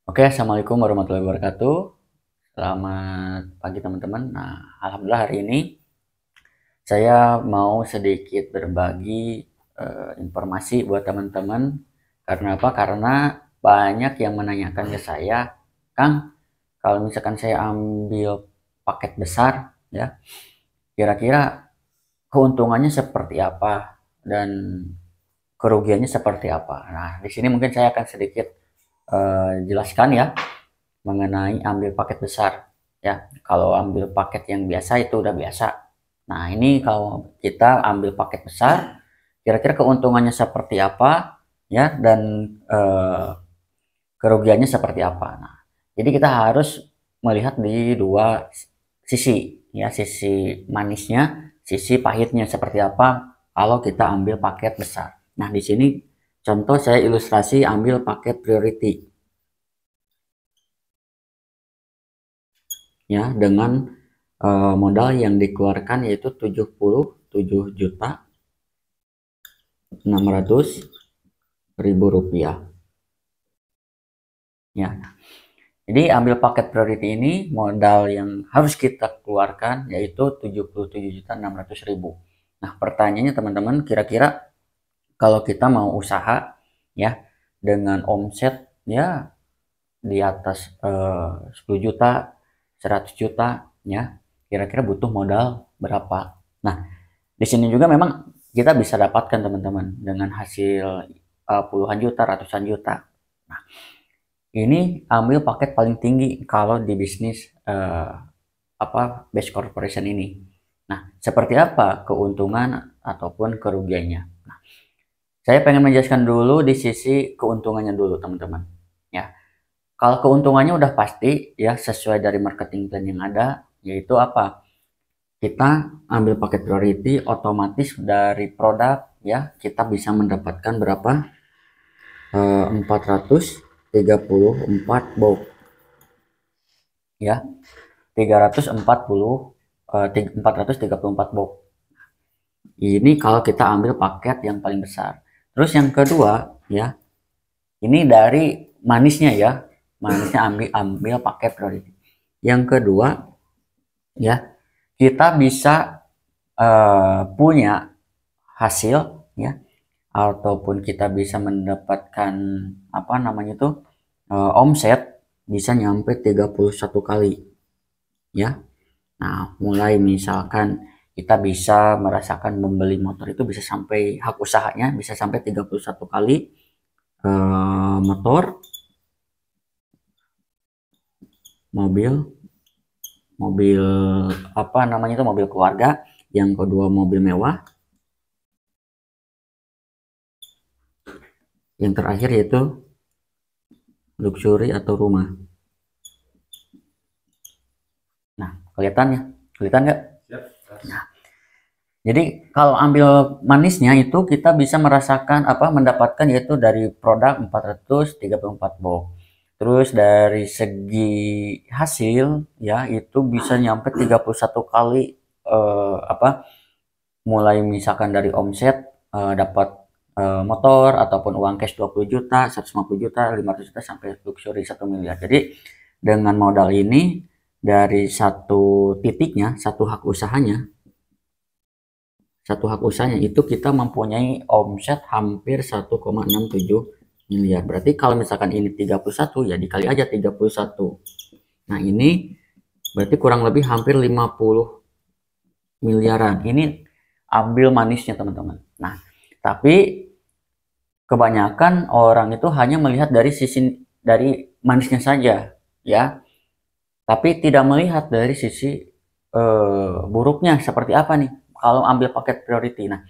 Oke, assalamualaikum warahmatullahi wabarakatuh. Selamat pagi teman-teman. Nah, alhamdulillah hari ini saya mau sedikit berbagi informasi buat teman-teman. Karena apa? Karena banyak yang menanyakan ke saya, Kang, kalau misalkan saya ambil paket besar, ya, kira-kira keuntungannya seperti apa dan kerugiannya seperti apa? Nah, di sini mungkin saya akan sedikit jelaskan ya mengenai ambil paket besar ya. Kalau ambil paket yang biasa itu udah biasa. Nah, ini kalau kita ambil paket besar, kira-kira keuntungannya seperti apa ya, dan kerugiannya seperti apa. Nah, jadi kita harus melihat di dua sisi ya, sisi manisnya, sisi pahitnya seperti apa kalau kita ambil paket besar. Nah, di sini contoh saya ilustrasi ambil paket priority ya, dengan modal yang dikeluarkan yaitu 77.600.000 rupiah ya. Jadi ambil paket priority ini modal yang harus kita keluarkan yaitu 77.600.000. Nah, pertanyaannya teman-teman, kira-kira kalau kita mau usaha ya dengan omset ya di atas 10 juta, 100 juta ya, kira-kira butuh modal berapa? Nah, di sini juga memang kita bisa dapatkan teman-teman dengan hasil puluhan juta, ratusan juta. Nah, ini ambil paket paling tinggi kalau di bisnis base corporation ini. Nah, seperti apa keuntungan ataupun kerugiannya? Nah, saya pengen menjelaskan dulu di sisi keuntungannya dulu teman-teman. Ya, kalau keuntungannya udah pasti ya sesuai dari marketing plan yang ada, yaitu apa? Kita ambil paket priority, otomatis dari produk ya kita bisa mendapatkan berapa? 434 box ya, 434 box. Ini kalau kita ambil paket yang paling besar. Terus yang kedua ya, ini dari manisnya ya, manisnya ambil paket priority. Yang kedua ya, kita bisa punya hasil ya, ataupun kita bisa mendapatkan apa namanya itu omset bisa nyampe 31 kali ya. Nah, mulai misalkan kita bisa merasakan membeli motor itu bisa sampai hak usahanya bisa sampai 31 kali motor, mobil, mobil apa namanya itu mobil keluarga, yang kedua mobil mewah, yang terakhir yaitu luxury atau rumah. Nah, kelihatan nggak? Nah, jadi kalau ambil manisnya itu kita bisa merasakan mendapatkan yaitu dari produk 434 box. Terus dari segi hasil ya itu bisa nyampe 31 kali mulai misalkan dari omset dapat motor ataupun uang cash 20 juta, 150 juta, 500 juta sampai luxury 1 miliar. Jadi dengan modal ini dari satu titiknya, satu hak usahanya itu kita mempunyai omset hampir 1,67 miliar. Berarti kalau misalkan ini 31 ya dikali aja 31. Nah, ini berarti kurang lebih hampir 50 miliaran. Ini ambil manisnya teman-teman. Nah, tapi kebanyakan orang itu hanya melihat dari sisi dari manisnya saja ya, tapi tidak melihat dari sisi buruknya seperti apa nih kalau ambil paket priority. Nah,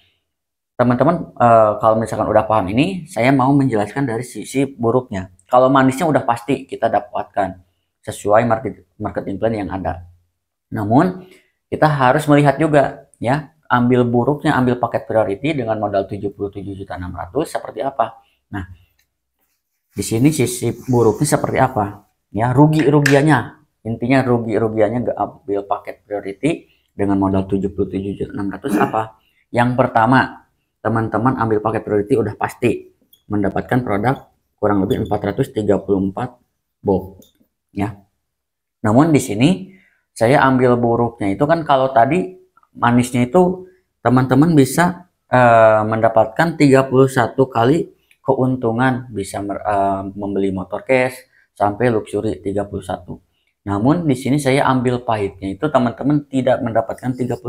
teman-teman kalau misalkan udah paham ini, saya mau menjelaskan dari sisi buruknya. Kalau manisnya udah pasti kita dapatkan sesuai marketing plan yang ada. Namun kita harus melihat juga ya, ambil buruknya ambil paket priority dengan modal 77.600.000 seperti apa. Nah, di sini sisi buruknya seperti apa? Ya, rugiannya. Intinya rugiannya nggak ambil paket priority dengan modal 77.600.000 apa? Yang pertama, teman-teman ambil paket priority udah pasti mendapatkan produk kurang lebih 434 bob ya. Namun di sini saya ambil buruknya itu kan, kalau tadi manisnya itu teman-teman bisa mendapatkan 31 kali keuntungan, bisa membeli motor cash sampai luxury 31. Namun di sini saya ambil pahitnya itu teman-teman tidak mendapatkan 31.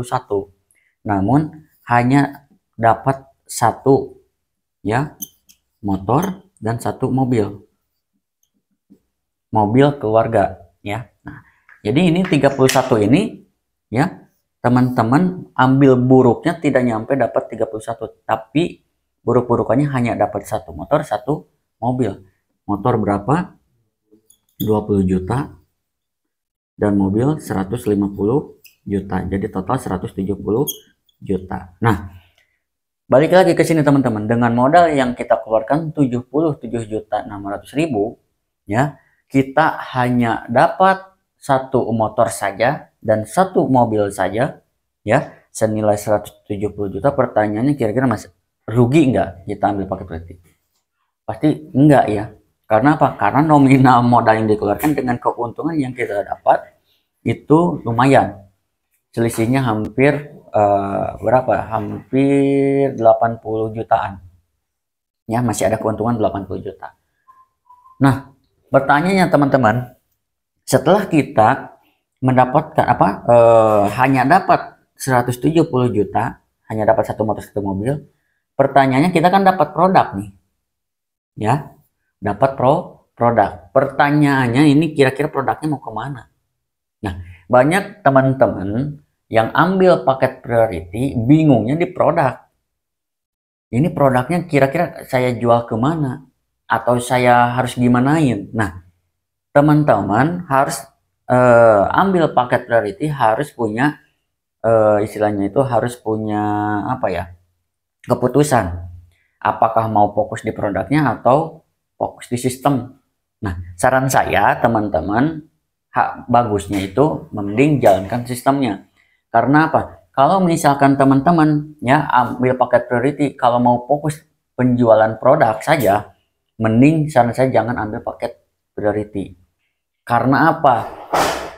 Namun hanya dapat satu ya motor dan satu mobil keluarga ya. Nah, jadi ini 31 ini ya, teman-teman ambil buruknya tidak nyampe dapat 31, tapi buruk-burukannya hanya dapat satu motor, satu mobil. Motor berapa? 20 juta dan mobil 150 juta. Jadi total 170 juta. Nah, balik lagi ke sini teman-teman, dengan modal yang kita keluarkan 77.600.000 ya, kita hanya dapat satu motor saja dan satu mobil saja ya, senilai 170 juta. Pertanyaannya, kira-kira Mas, rugi enggak kita ambil paket kredit? Pasti enggak ya. Karena apa? Karena nominal modal yang dikeluarkan dengan keuntungan yang kita dapat itu lumayan. Selisihnya hampir berapa? Hampir 80 jutaan. Ya, masih ada keuntungan 80 juta. Nah, pertanyaannya teman-teman, setelah kita mendapatkan hanya dapat 170 juta, hanya dapat satu motor satu mobil, pertanyaannya kita kan dapat produk nih. Ya, dapat produk. Pertanyaannya ini, kira-kira produknya mau kemana? Nah, banyak teman-teman yang ambil paket priority bingungnya di produk. Ini produknya kira-kira saya jual kemana? Atau saya harus gimanain? Nah, teman-teman harus ambil paket priority, harus punya istilahnya itu harus punya apa ya, keputusan. Apakah mau fokus di produknya atau fokus di sistem? Nah, saran saya teman-teman, bagusnya itu mending jalankan sistemnya. Karena apa? Kalau misalkan teman-teman ya ambil paket priority, kalau mau fokus penjualan produk saja, mending saran saya jangan ambil paket priority. Karena apa?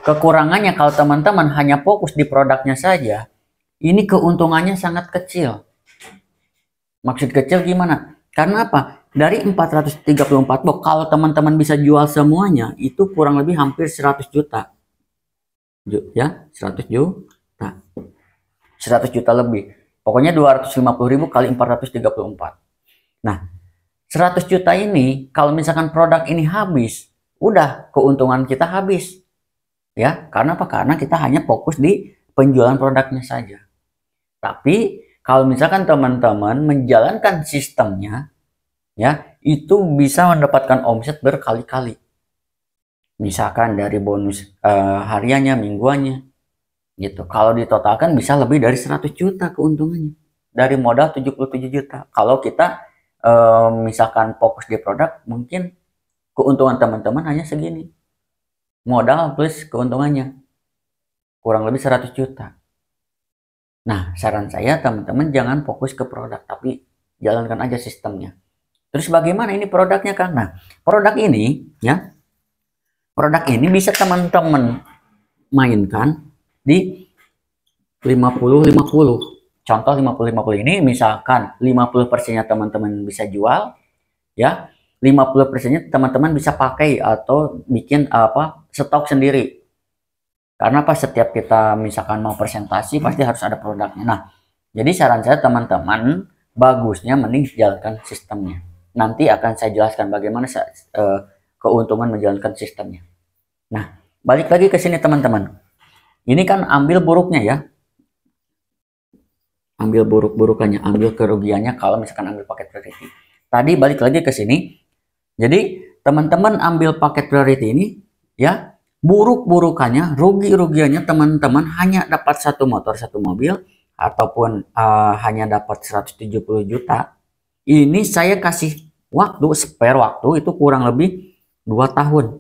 Kekurangannya kalau teman-teman hanya fokus di produknya saja, ini keuntungannya sangat kecil. Maksud kecil gimana? Karena apa? Dari 434 box, kalau teman-teman bisa jual semuanya, itu kurang lebih hampir 100 juta. Ya, 100 juta. 100 juta lebih. Pokoknya 250.000 kali 434. Nah, 100 juta ini, kalau misalkan produk ini habis, udah keuntungan kita habis. Ya, karena apa? Karena kita hanya fokus di penjualan produknya saja. Tapi kalau misalkan teman-teman menjalankan sistemnya, ya, itu bisa mendapatkan omset berkali-kali. Misalkan dari bonus hariannya, mingguannya, gitu. Kalau ditotalkan bisa lebih dari 100 juta keuntungannya. Dari modal 77 juta. Kalau kita misalkan fokus di produk, mungkin keuntungan teman-teman hanya segini. Modal plus keuntungannya kurang lebih 100 juta. Nah, saran saya teman-teman jangan fokus ke produk, tapi jalankan aja sistemnya. Terus bagaimana ini produknya, Kang? Nah, produk ini ya, produk ini bisa teman-teman mainkan di 50-50. Contoh 50-50 ini, misalkan 50%-nya teman-teman bisa jual, ya, 50%-nya teman-teman bisa pakai atau bikin stok sendiri. Karena pas setiap kita misalkan mau presentasi pasti harus ada produknya. Nah, jadi saran saya teman-teman bagusnya mending jalankan sistemnya. Nanti akan saya jelaskan bagaimana keuntungan menjalankan sistemnya. Nah, balik lagi ke sini teman-teman. Ini kan ambil buruknya ya. Ambil buruk-burukannya, ambil kerugiannya kalau misalkan ambil paket priority. Tadi balik lagi ke sini. Jadi, teman-teman ambil paket priority ini ya, buruk-burukannya, rugi-rugiannya teman-teman hanya dapat satu motor, satu mobil, ataupun hanya dapat 170 juta. Ini saya kasih waktu, spare waktu itu kurang lebih 2 tahun.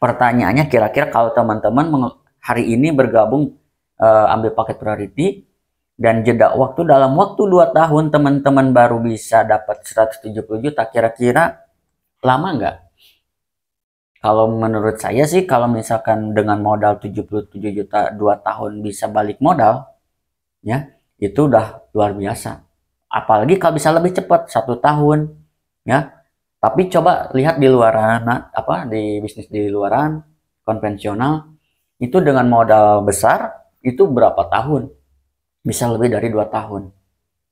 Pertanyaannya, kira-kira kalau teman-teman hari ini bergabung ambil paket priority, dan jeda waktu dalam waktu 2 tahun teman-teman baru bisa dapat 170 juta, kira-kira lama nggak? Kalau menurut saya sih, kalau misalkan dengan modal 77 juta 2 tahun bisa balik modal, ya itu udah luar biasa. Apalagi kalau bisa lebih cepat 1 tahun, ya. Tapi coba lihat di luaran, di bisnis di luaran konvensional itu dengan modal besar itu berapa tahun? Bisa lebih dari 2 tahun.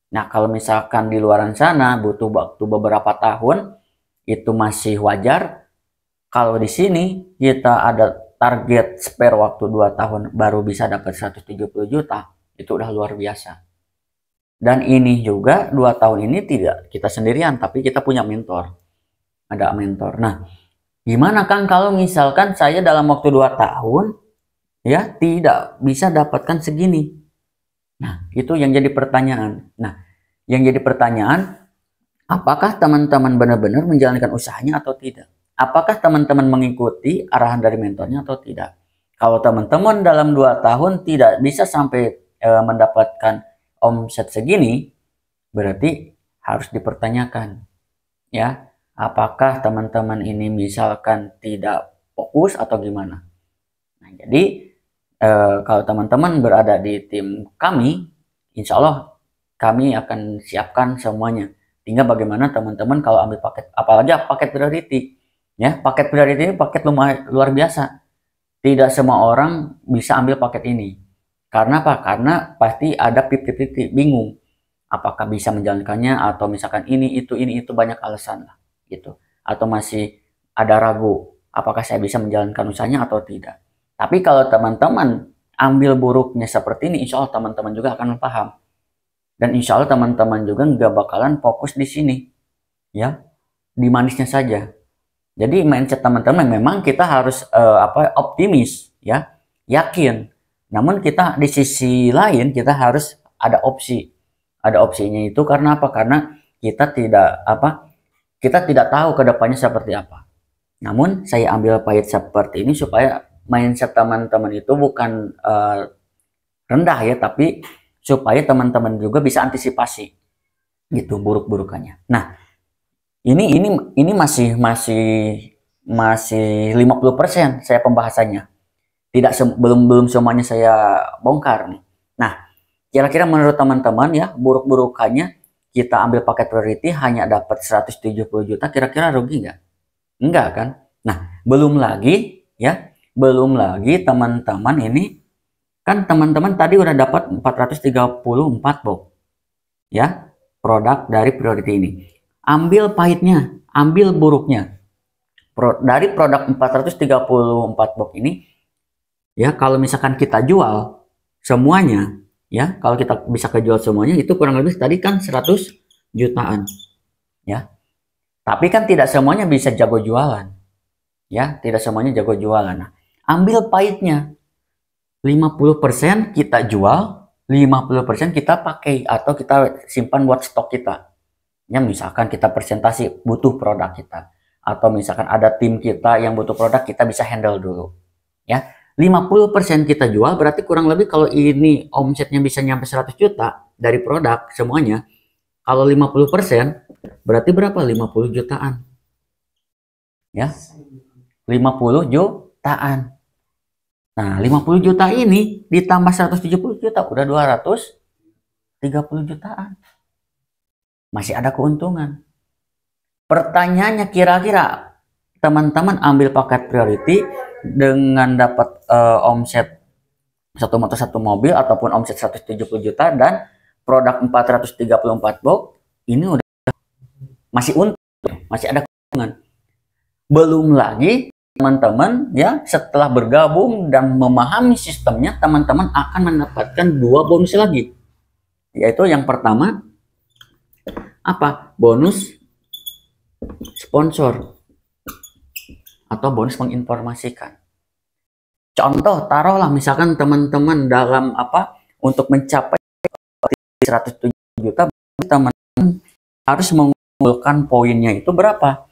Nah, kalau misalkan di luaran sana butuh waktu beberapa tahun, itu masih wajar. Kalau di sini kita ada target spare waktu 2 tahun baru bisa dapat 170 juta, itu udah luar biasa. Dan ini juga 2 tahun ini tidak kita sendirian, tapi kita punya mentor. Ada mentor. Nah, gimana Kang kalau misalkan saya dalam waktu 2 tahun ya tidak bisa dapatkan segini? Nah, itu yang jadi pertanyaan. Nah, yang jadi pertanyaan, apakah teman-teman benar-benar menjalankan usahanya atau tidak? Apakah teman-teman mengikuti arahan dari mentornya atau tidak? Kalau teman-teman dalam 2 tahun tidak bisa sampai mendapatkan omset segini, berarti harus dipertanyakan. Ya, apakah teman-teman ini misalkan tidak fokus atau gimana? Nah, jadi kalau teman-teman berada di tim kami, insya Allah kami akan siapkan semuanya. Tinggal bagaimana teman-teman kalau ambil paket, apalagi paket priority, ya paket priority ini paket luar biasa. Tidak semua orang bisa ambil paket ini. Karena apa? Karena pasti ada titik-titik bingung. Apakah bisa menjalankannya atau misalkan ini itu banyak alasan lah, gitu. Atau masih ada ragu, apakah saya bisa menjalankan usahanya atau tidak. Tapi kalau teman-teman ambil buruknya seperti ini, insya Allah teman-teman juga akan paham. Dan insya Allah teman-teman juga nggak bakalan fokus di sini. Ya, di manisnya saja. Jadi mindset teman-teman memang kita harus optimis, ya, yakin. Namun kita di sisi lain kita harus ada opsi. Ada opsinya itu karena apa? Karena kita tidak tahu ke depannya seperti apa. Namun saya ambil pahit seperti ini supaya mindset teman-teman itu bukan rendah ya, tapi supaya teman-teman juga bisa antisipasi gitu buruk-burukannya. Nah, ini masih 50% saya pembahasannya. Belum semuanya saya bongkar nih. Nah, kira-kira menurut teman-teman ya, buruk-burukannya kita ambil paket priority hanya dapat 170 juta, kira-kira rugi nggak? Enggak kan? Nah, belum lagi teman-teman ini kan teman-teman tadi udah dapat 434 box ya produk dari priority ini. Ambil pahitnya, ambil buruknya. Dari produk 434 box ini ya, kalau misalkan kita jual semuanya ya, kalau kita bisa kejual semuanya itu kurang lebih tadi kan 100 jutaan ya. Tapi kan tidak semuanya bisa jago jualan. Ya, tidak semuanya jago jualan. Nah, ambil pahitnya. 50% kita jual, 50% kita pakai atau kita simpan buat stok kita. Ya, misalkan kita presentasi butuh produk kita, atau misalkan ada tim kita yang butuh produk, kita bisa handle dulu. Ya, 50% kita jual, berarti kurang lebih kalau ini omsetnya bisa nyampe 100 juta dari produk semuanya. Kalau 50% berarti berapa? 50 jutaan. Ya. 50 jutaan. Nah, 50 juta ini ditambah 170 juta udah 230 jutaan. Masih ada keuntungan. Pertanyaannya, kira-kira teman-teman ambil paket priority dengan dapat omset satu motor satu mobil ataupun omset 170 juta dan produk 434 box, ini udah masih untung, masih ada keuntungan. Belum lagi teman-teman ya, setelah bergabung dan memahami sistemnya, teman-teman akan mendapatkan 2 bonus lagi. Yaitu yang pertama apa? Bonus sponsor atau bonus menginformasikan. Contoh, taruhlah misalkan teman-teman dalam untuk mencapai 107 juta, teman-teman harus mengumpulkan poinnya itu berapa?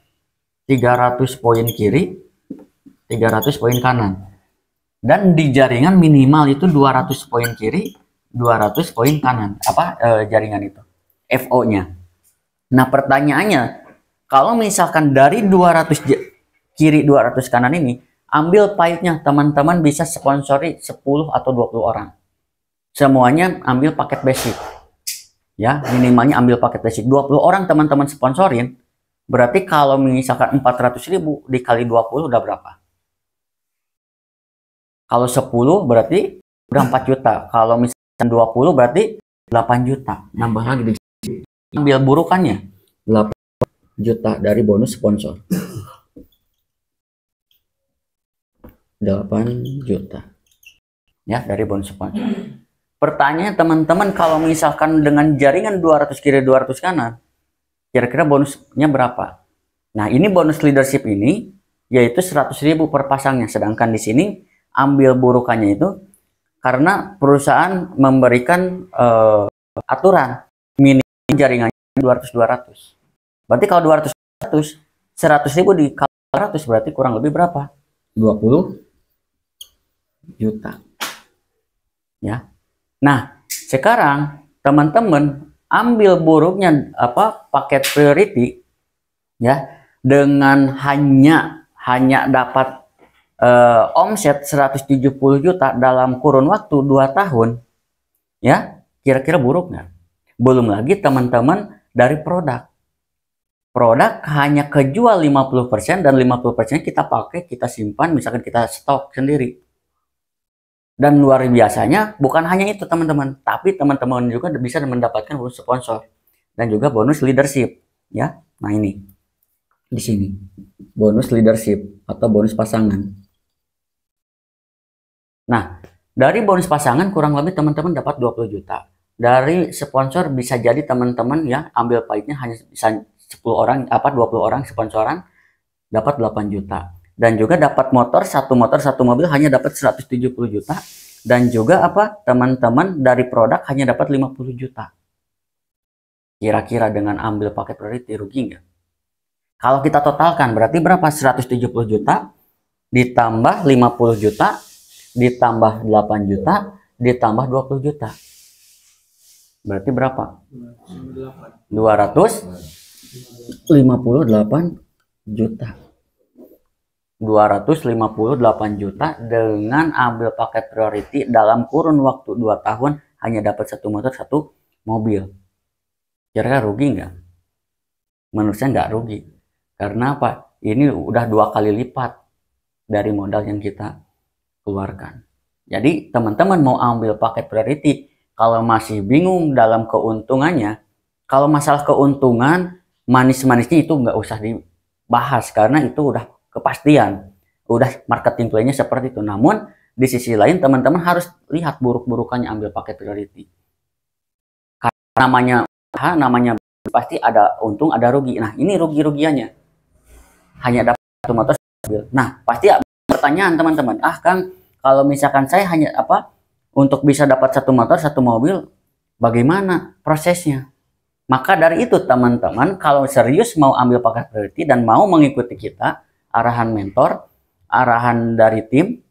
300 poin kiri, 300 poin kanan. Dan di jaringan minimal itu 200 poin kiri 200 poin kanan, jaringan itu, FO-nya. Nah, pertanyaannya, kalau misalkan dari 200 kiri 200 kanan ini, ambil pahitnya, teman-teman bisa sponsori 10 atau 20 orang. Semuanya ambil paket basic. Ya, minimalnya ambil paket basic. 20 orang teman-teman sponsorin, berarti kalau misalkan 400.000 dikali 20 udah berapa? Kalau 10 berarti udah 4 juta. Kalau misalkan 20 berarti 8 juta. Nambah lagi di sini. Ambil burukannya 8 juta dari bonus sponsor. 8 juta. Ya, dari bonus sponsor. Pertanyaan teman-teman, kalau misalkan dengan jaringan 200 kiri 200 kanan, kira-kira bonusnya berapa? Nah, ini bonus leadership ini yaitu 100.000 per pasangnya. Sedangkan di sini ambil burukannya itu karena perusahaan memberikan aturan minimal jaringannya 200-200. Berarti kalau 200-200, 100.000 dikali 100 berarti kurang lebih berapa? 20 juta. Ya. Nah, sekarang teman-teman ambil buruknya paket priority ya, dengan hanya dapat omset 170 juta dalam kurun waktu 2 tahun, ya, kira-kira buruk nggak? Belum lagi teman-teman dari produk hanya kejual 50% dan 50% kita pakai, kita simpan, misalkan kita stok sendiri. Dan luar biasanya bukan hanya itu teman-teman, tapi teman-teman juga bisa mendapatkan bonus sponsor dan juga bonus leadership, ya. Nah, ini di sini bonus leadership atau bonus pasangan. Nah, dari bonus pasangan kurang lebih teman-teman dapat 20 juta. Dari sponsor bisa jadi teman-teman ya ambil pahitnya hanya bisa 10 orang 20 orang sponsoran dapat 8 juta. Dan juga dapat satu motor satu mobil hanya dapat 170 juta. Dan juga teman-teman dari produk hanya dapat 50 juta. Kira-kira dengan ambil paket priority rugi nggak? Kalau kita totalkan berarti berapa? 170 juta ditambah 50 juta ditambah 8 juta ditambah 20 juta. Berarti berapa? 258 juta. 258 juta dengan ambil paket priority dalam kurun waktu 2 tahun hanya dapat satu motor satu mobil. Kira-kira rugi nggak? Menurut saya nggak rugi. Karena apa? Ini udah 2 kali lipat dari modal yang kita keluarkan. Jadi teman-teman mau ambil paket priority, kalau masih bingung dalam keuntungannya, kalau masalah keuntungan manis-manisnya itu nggak usah dibahas karena itu udah kepastian, udah marketing plan-nya seperti itu. Namun di sisi lain teman-teman harus lihat buruk-burukannya ambil paket priority. Karena namanya pasti ada untung ada rugi. Nah, ini rugi-rugiannya hanya dapat satu motor mobil. Nah, pasti pertanyaan teman-teman, Kang, kalau misalkan saya hanya untuk bisa dapat satu motor satu mobil, bagaimana prosesnya? Maka dari itu teman-teman kalau serius mau ambil paket priority dan mau mengikuti kita, arahan mentor, arahan dari tim,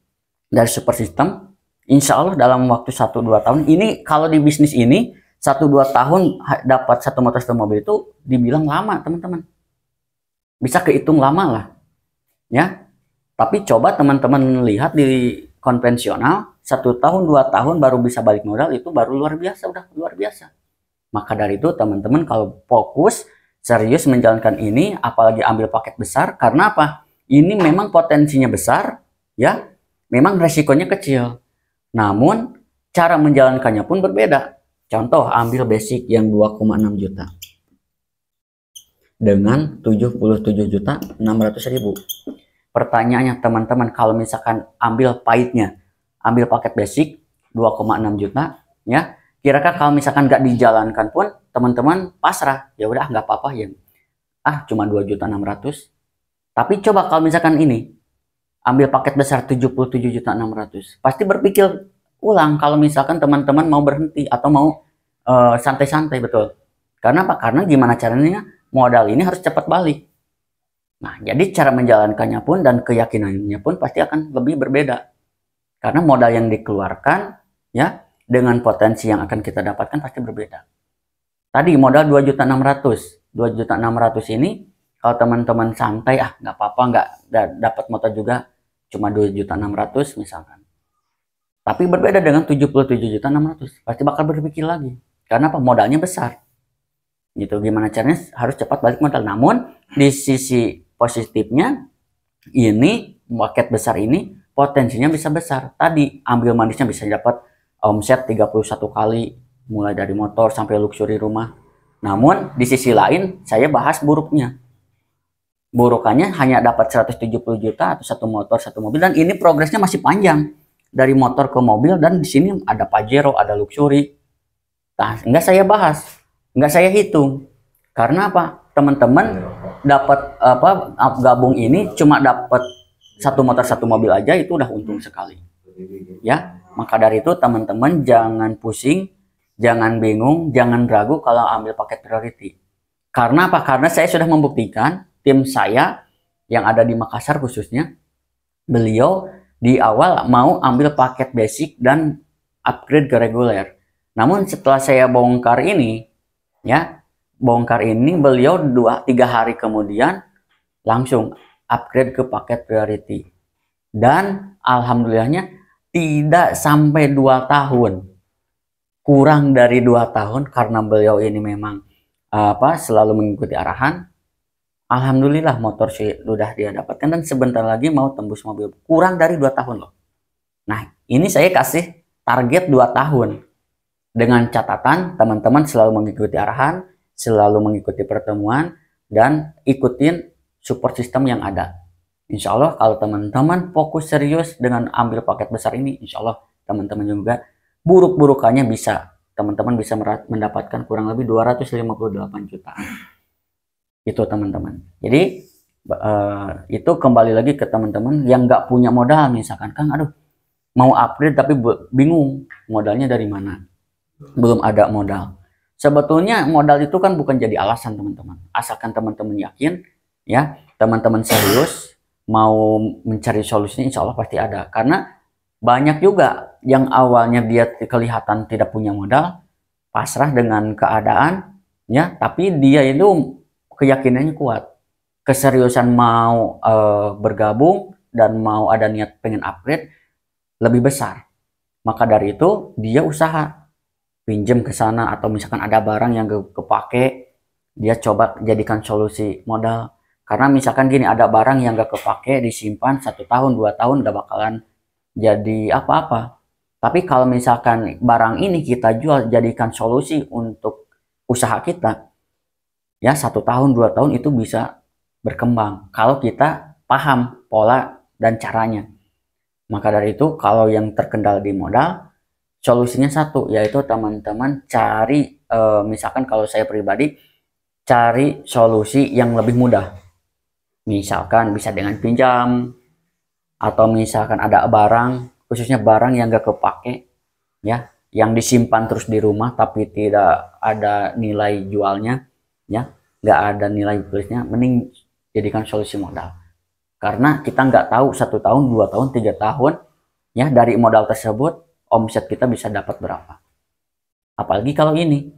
dari super system, insya Allah dalam waktu 1-2 tahun, ini kalau di bisnis ini 1-2 tahun dapat satu motor satu mobil itu dibilang lama teman-teman. Bisa kehitung lama lah. Ya. Tapi coba teman-teman lihat di konvensional, 1 tahun 2 tahun baru bisa balik modal, itu baru luar biasa, udah luar biasa. Maka dari itu teman-teman kalau fokus, serius menjalankan ini, apalagi ambil paket besar, karena apa? Ini memang potensinya besar, ya, memang resikonya kecil. Namun, cara menjalankannya pun berbeda. Contoh, ambil basic yang 2,6 juta. Dengan 77.600.000. Pertanyaannya teman-teman, kalau misalkan ambil pahitnya, ambil paket basic 2,6 juta, ya, kira-kira kalau misalkan nggak dijalankan pun, teman-teman pasrah, ya udah nggak apa-apa ya. Cuma 2.600.000. Tapi coba kalau misalkan ini ambil paket besar 77.600.000, pasti berpikir ulang kalau misalkan teman-teman mau berhenti atau mau santai-santai, betul. Karena apa? Karena gimana caranya modal ini harus cepat balik. Nah, jadi cara menjalankannya pun dan keyakinannya pun pasti akan lebih berbeda. Karena modal yang dikeluarkan ya dengan potensi yang akan kita dapatkan pasti berbeda. Tadi modal 2.600.000. 2.600.000 ini kalau teman-teman santai, nggak apa-apa, nggak dapat motor juga cuma 2.600.000 misalkan. Tapi berbeda dengan 77.600.000, pasti bakal berpikir lagi. Karena apa? Modalnya besar. Gitu, gimana caranya harus cepat balik modal. Namun di sisi positifnya, ini paket besar ini potensinya bisa besar. Tadi ambil manisnya bisa dapat omset 31 kali, mulai dari motor sampai luxury rumah. Namun di sisi lain saya bahas buruknya. Burukannya hanya dapat 170 juta atau satu motor, satu mobil, dan ini progresnya masih panjang. Dari motor ke mobil, dan di sini ada Pajero, ada luxury. Nah, nggak saya bahas, nggak saya hitung. Karena apa? Teman-teman dapat gabung ini cuma dapat satu motor, satu mobil aja itu udah untung sekali. Ya, maka dari itu teman-teman jangan pusing, jangan bingung, jangan ragu kalau ambil paket priority. Karena apa? Karena saya sudah membuktikan, tim saya yang ada di Makassar khususnya, beliau di awal mau ambil paket basic dan upgrade ke reguler. Namun setelah saya bongkar ini, beliau 2-3 hari kemudian langsung upgrade ke paket priority. Dan alhamdulillahnya tidak sampai 2 tahun. Kurang dari 2 tahun karena beliau ini memang selalu mengikuti arahan. Alhamdulillah motor sih sudah dia dapatkan dan sebentar lagi mau tembus mobil. Kurang dari 2 tahun loh. Nah, ini saya kasih target 2 tahun. Dengan catatan teman-teman selalu mengikuti arahan, selalu mengikuti pertemuan, dan ikutin support system yang ada. Insya Allah kalau teman-teman fokus serius dengan ambil paket besar ini, insya Allah teman-teman juga buruk-burukannya bisa. Teman-teman bisa mendapatkan kurang lebih 258 jutaan. Itu teman-teman. Jadi itu kembali lagi ke teman-teman yang nggak punya modal, misalkan Kang, aduh mau upgrade tapi bingung modalnya dari mana, belum ada modal. Sebetulnya modal itu kan bukan jadi alasan teman-teman, asalkan teman-teman yakin, ya teman-teman serius mau mencari solusinya, insya Allah pasti ada. Karena banyak juga yang awalnya dia kelihatan tidak punya modal, pasrah dengan keadaan, ya, tapi dia itu keyakinannya kuat, keseriusan mau bergabung dan mau ada niat pengen upgrade lebih besar. Maka dari itu dia usaha pinjam ke sana, atau misalkan ada barang yang kepake, dia coba jadikan solusi modal. Karena misalkan gini, ada barang yang gak kepake disimpan 1 tahun 2 tahun gak bakalan jadi apa-apa. Tapi kalau misalkan barang ini kita jual, jadikan solusi untuk usaha kita, ya 1 tahun 2 tahun itu bisa berkembang kalau kita paham pola dan caranya. Maka dari itu kalau yang terkendala di modal, solusinya satu, yaitu teman-teman cari misalkan kalau saya pribadi cari solusi yang lebih mudah. Misalkan bisa dengan pinjam, atau misalkan ada barang, khususnya barang yang gak kepake, ya, yang disimpan terus di rumah tapi tidak ada nilai jualnya, ya, nggak ada nilai plusnya, mending jadikan solusi modal. Karena kita nggak tahu 1 tahun 2 tahun 3 tahun, ya, dari modal tersebut omset kita bisa dapat berapa. Apalagi kalau ini,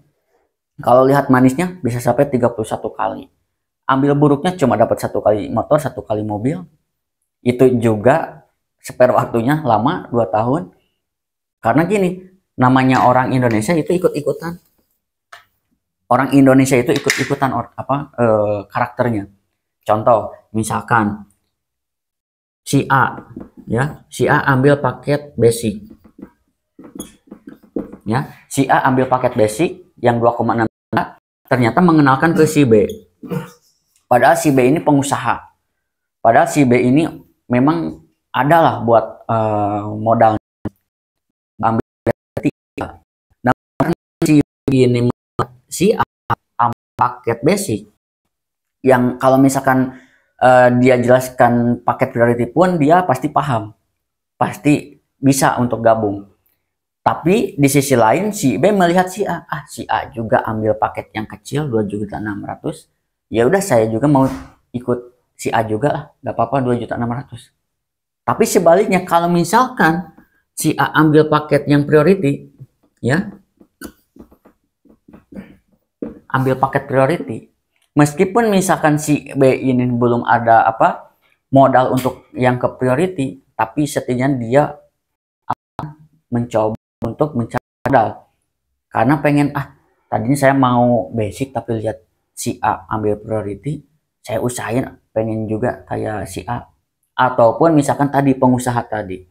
kalau lihat manisnya bisa sampai 31 kali. Ambil buruknya cuma dapat 1 kali motor, 1 kali mobil. Itu juga spare waktunya lama, 2 tahun. Karena gini, namanya orang Indonesia itu ikut-ikutan. Orang Indonesia itu ikut-ikutan karakternya. Contoh, misalkan si A, ya, si A ambil paket basic. Ya, si A ambil paket basic yang 2,6 juta, ternyata mengenalkan ke si B. Padahal si B ini pengusaha. Padahal si B ini memang adalah buat modal ambil tiga. Namun si B ini si A ambil paket basic yang kalau misalkan dia jelaskan paket priority pun dia pasti paham, pasti bisa untuk gabung. Tapi di sisi lain si B melihat si A, si A juga ambil paket yang kecil 2.600.000, ya udah saya juga mau ikut si A juga lah, nggak apa-apa 2.600.000. Tapi sebaliknya kalau misalkan si A ambil paket yang priority, ya, ambil paket priority. Meskipun misalkan si B ini belum ada modal untuk yang ke priority, tapi setidaknya dia mencoba untuk mencari modal. Karena pengen tadinya saya mau basic tapi lihat si A ambil priority, saya usahain pengen juga kayak si A. Ataupun misalkan tadi pengusaha tadi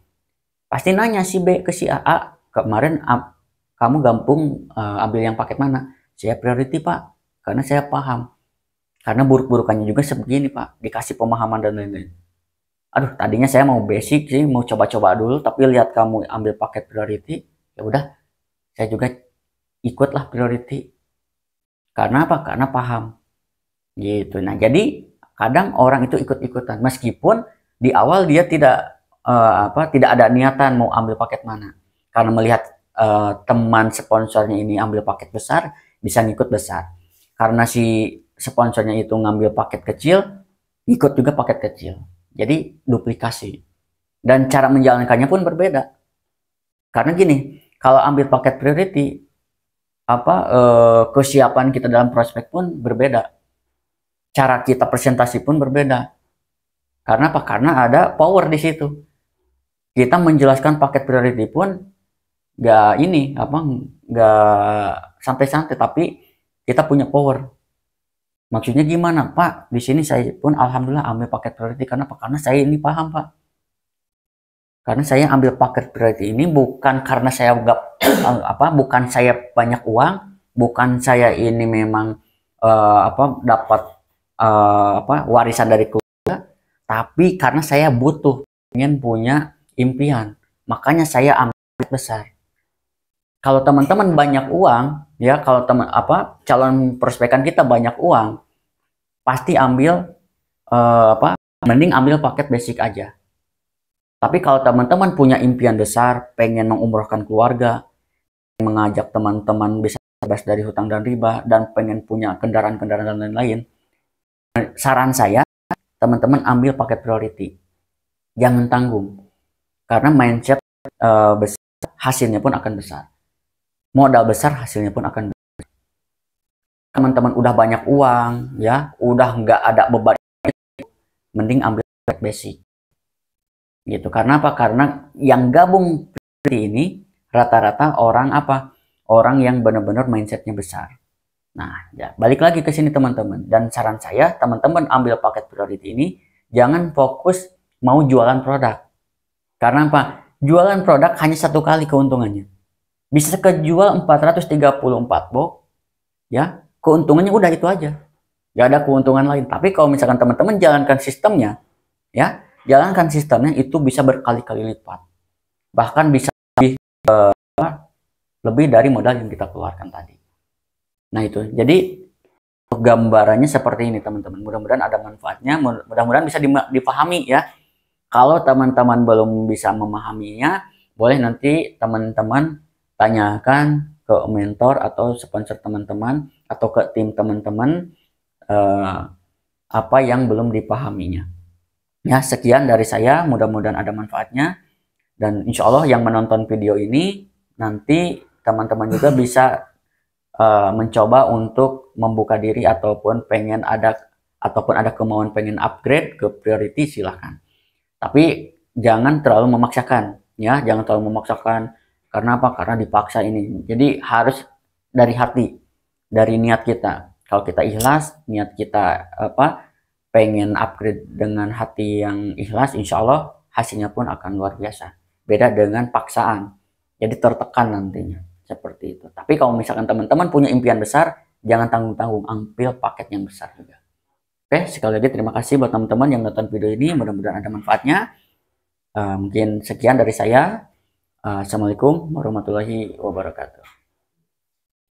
pasti nanya si B ke si A, kemarin kamu gabung ambil yang paket mana? Saya priority Pak, karena saya paham. Karena buruk-burukannya juga sebegini Pak, dikasih pemahaman dan lain-lain. Aduh, tadinya saya mau basic sih, mau coba-coba dulu, tapi lihat kamu ambil paket priority, ya udah, saya juga ikutlah priority. Karena apa? Karena paham. Gitu. Nah, jadi kadang orang itu ikut-ikutan meskipun di awal dia tidak tidak ada niatan mau ambil paket mana. Karena melihat teman sponsornya ini ambil paket besar, bisa ngikut besar. Karena si sponsornya itu ngambil paket kecil, ikut juga paket kecil. Jadi duplikasi. Dan cara menjalankannya pun berbeda. Karena gini, kalau ambil paket priority, kesiapan kita dalam prospek pun berbeda. Cara kita presentasi pun berbeda. Karena apa? Karena ada power di situ. Kita menjelaskan paket priority pun nggak santai-santai, tapi kita punya power. Maksudnya gimana, Pak? Di sini saya pun alhamdulillah ambil paket priority karena apa? Karena saya ini paham, Pak. Karena saya ambil paket priority ini bukan karena saya bukan saya banyak uang, bukan saya ini memang dapat warisan dari keluarga, tapi karena saya butuh, ingin punya impian, makanya saya ambil besar. Kalau teman-teman banyak uang, ya, kalau calon prospekan kita banyak uang, pasti ambil mending ambil paket basic aja. Tapi kalau teman-teman punya impian besar, pengen mengumrohkan keluarga, mengajak teman-teman bisa bebas dari hutang dan riba, dan pengen punya kendaraan-kendaraan dan lain-lain, saran saya, teman-teman ambil paket priority. Jangan tanggung. Karena mindset besar, hasilnya pun akan besar. Modal besar, hasilnya pun akan besar. Teman-teman udah banyak uang, ya, udah nggak ada beban, mending ambil paket basic. Gitu. Karena apa? Karena yang gabung ini rata-rata orang yang benar-benar mindsetnya besar. Nah, ya, balik lagi ke sini teman-teman. Dan saran saya, teman-teman ambil paket priority ini, jangan fokus mau jualan produk. Karena apa? Jualan produk hanya satu kali keuntungannya. Bisa kejual 434 box, ya, keuntungannya udah itu aja. Gak ada keuntungan lain. Tapi kalau misalkan teman-teman jalankan sistemnya, ya, jalankan sistemnya itu bisa berkali-kali lipat. Bahkan bisa lebih dari modal yang kita keluarkan tadi. Nah itu, jadi gambarannya seperti ini teman-teman. Mudah-mudahan ada manfaatnya, mudah-mudahan bisa dipahami ya. Kalau teman-teman belum bisa memahaminya, boleh nanti teman-teman tanyakan ke mentor atau sponsor teman-teman atau ke tim teman-teman apa yang belum dipahaminya. Ya, sekian dari saya, mudah-mudahan ada manfaatnya. Dan insya Allah yang menonton video ini nanti teman-teman juga bisa mencoba untuk membuka diri ataupun ada kemauan pengen upgrade ke priority, silahkan. Tapi jangan terlalu memaksakan, ya, jangan terlalu memaksakan. Karena apa? Karena dipaksa ini. Jadi harus dari hati, dari niat kita. Kalau kita ikhlas, niat kita pengen upgrade dengan hati yang ikhlas, insya Allah hasilnya pun akan luar biasa. Beda dengan paksaan, jadi tertekan nantinya. Seperti itu. Tapi kalau misalkan teman-teman punya impian besar, jangan tanggung-tanggung, ambil paket yang besar juga. Oke, sekali lagi terima kasih buat teman-teman yang nonton video ini, mudah-mudahan ada manfaatnya. Mungkin sekian dari saya. Assalamualaikum warahmatullahi wabarakatuh.